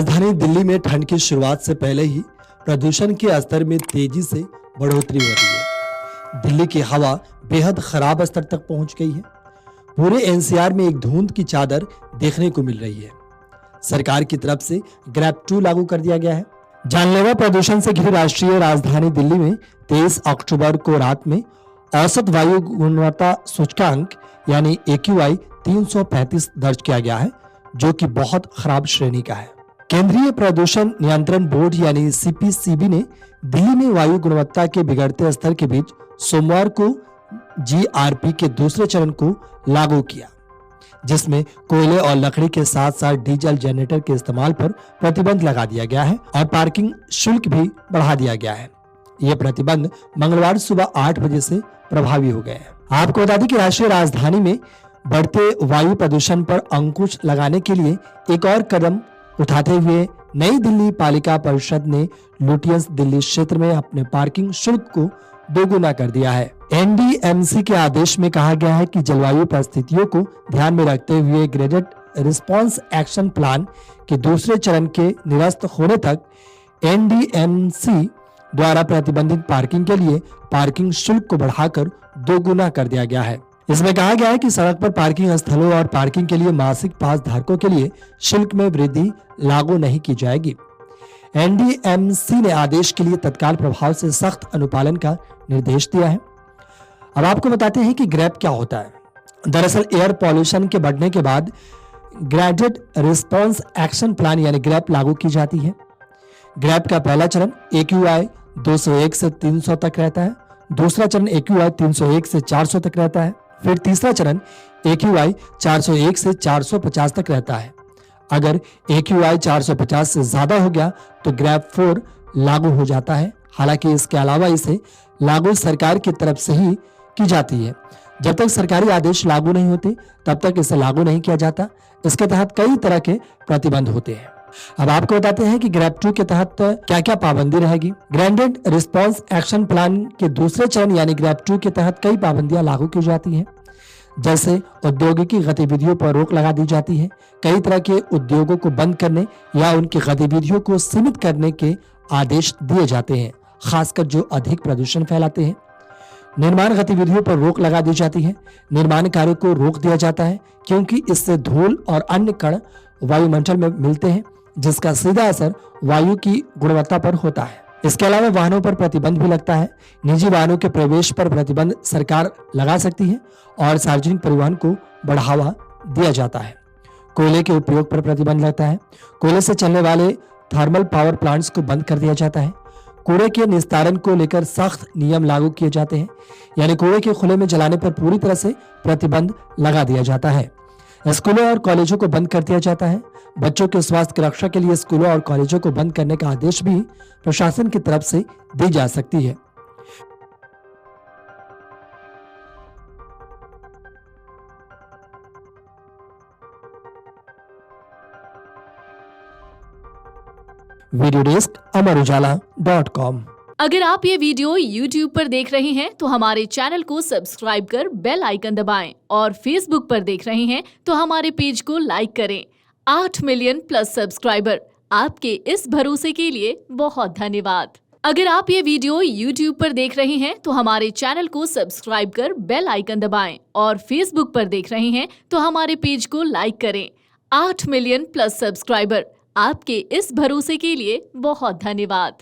राजधानी दिल्ली में ठंड की शुरुआत से पहले ही प्रदूषण के स्तर में तेजी से बढ़ोतरी हो रही है। दिल्ली की हवा बेहद खराब स्तर तक पहुंच गई है। पूरे एनसीआर में एक धुंध की चादर देखने को मिल रही है। सरकार की तरफ से ग्रैप 2 लागू कर दिया गया है। जानलेवा प्रदूषण से घिरी राष्ट्रीय राजधानी दिल्ली में 23 अक्टूबर को रात में औसत वायु गुणवत्ता सूचकांक यानी AQI 335 दर्ज किया गया है, जो कि बहुत खराब श्रेणी का है। केंद्रीय प्रदूषण नियंत्रण बोर्ड यानी CPCB ने दिल्ली में वायु गुणवत्ता के बिगड़ते स्तर के बीच सोमवार को GRP के दूसरे चरण को लागू किया, जिसमें कोयले और लकड़ी के साथ साथ डीजल जनरेटर के इस्तेमाल पर प्रतिबंध लगा दिया गया है और पार्किंग शुल्क भी बढ़ा दिया गया है। ये प्रतिबंध मंगलवार सुबह 8 बजे से प्रभावी हो गए हैं। आपको बता दें कि राष्ट्रीय राजधानी में बढ़ते वायु प्रदूषण पर अंकुश लगाने के लिए एक और कदम उठाते हुए नई दिल्ली पालिका परिषद ने लुटियंस दिल्ली क्षेत्र में अपने पार्किंग शुल्क को दोगुना कर दिया है। NDMC के आदेश में कहा गया है कि जलवायु परिस्थितियों को ध्यान में रखते हुए ग्रेडेड रिस्पांस एक्शन प्लान के दूसरे चरण के निरस्त होने तक NDMC द्वारा प्रतिबंधित पार्किंग के लिए पार्किंग शुल्क को बढ़ाकर दोगुना कर दिया गया है। इसमें कहा गया है कि सड़क पर पार्किंग स्थलों और पार्किंग के लिए मासिक पास धारकों के लिए शुल्क में वृद्धि लागू नहीं की जाएगी। NDMC ने आदेश के लिए तत्काल प्रभाव से सख्त अनुपालन का निर्देश दिया है। अब आपको बताते हैं कि ग्रैप क्या होता है। दरअसल एयर पॉल्यूशन के बढ़ने के बाद ग्रेडेड रिस्पांस एक्शन प्लान यानी ग्रैप लागू की जाती है। ग्रैप का पहला चरण AQI 201 से 300 तक रहता है। दूसरा चरण AQI 301 से 400 तक रहता है। फिर तीसरा चरण AQI 401 से 450 तक रहता है। अगर AQI 450 से ज्यादा हो गया तो ग्रैप 4 लागू हो जाता है। हालांकि इसके अलावा इसे लागू सरकार की तरफ से ही की जाती है। जब तक सरकारी आदेश लागू नहीं होते तब तक इसे लागू नहीं किया जाता। इसके तहत कई तरह के प्रतिबंध होते हैं। अब आपको बताते हैं कि ग्रैप 2 के तहत क्या क्या पाबंदी रहेगी। ग्रेडेड रिस्पांस एक्शन प्लान के दूसरे चरण यानी ग्रैप 2 के तहत कई पाबंदियां लागू की जाती हैं। जैसे औद्योगिक गतिविधियों पर रोक लगा दी जाती है। कई तरह के उद्योगों को बंद करने या उनकी गतिविधियों को सीमित करने के आदेश दिए जाते हैं, खासकर जो अधिक प्रदूषण फैलाते हैं। निर्माण गतिविधियों पर रोक लगा दी जाती है। निर्माण कार्यों को रोक दिया जाता है क्योंकि इससे धूल और अन्य कण वायुमंडल में मिलते हैं, जिसका सीधा असर वायु की गुणवत्ता पर होता है। इसके अलावा वाहनों पर प्रतिबंध भी लगता है। निजी वाहनों के प्रवेश पर प्रतिबंध सरकार लगा सकती है और सार्वजनिक परिवहन को बढ़ावा दिया जाता है। कोयले के उपयोग पर प्रतिबंध लगता है। कोयले से चलने वाले थर्मल पावर प्लांट्स को बंद कर दिया जाता है। कूड़े के निस्तारण को लेकर सख्त नियम लागू किए जाते हैं, यानी कूड़े के खुले में जलाने पर पूरी तरह से प्रतिबंध लगा दिया जाता है। स्कूलों और कॉलेजों को बंद कर दिया जाता है। बच्चों के स्वास्थ्य की रक्षा के लिए स्कूलों और कॉलेजों को बंद करने का आदेश भी प्रशासन की तरफ से दी जा सकती है। Video desk amarujala.com। अगर आप ये वीडियो YouTube पर देख रहे हैं तो हमारे चैनल को सब्सक्राइब कर बेल आइकन दबाएं और Facebook पर देख रहे हैं तो हमारे पेज को लाइक करें। 8 मिलियन प्लस सब्सक्राइबर, आपके इस भरोसे के लिए बहुत धन्यवाद। अगर आप ये वीडियो YouTube पर देख रहे हैं तो हमारे चैनल को सब्सक्राइब कर बेल आइकन दबाएं और Facebook पर देख रहे हैं तो हमारे पेज को लाइक करें। 8 मिलियन प्लस सब्सक्राइबर, आपके इस भरोसे के लिए बहुत धन्यवाद।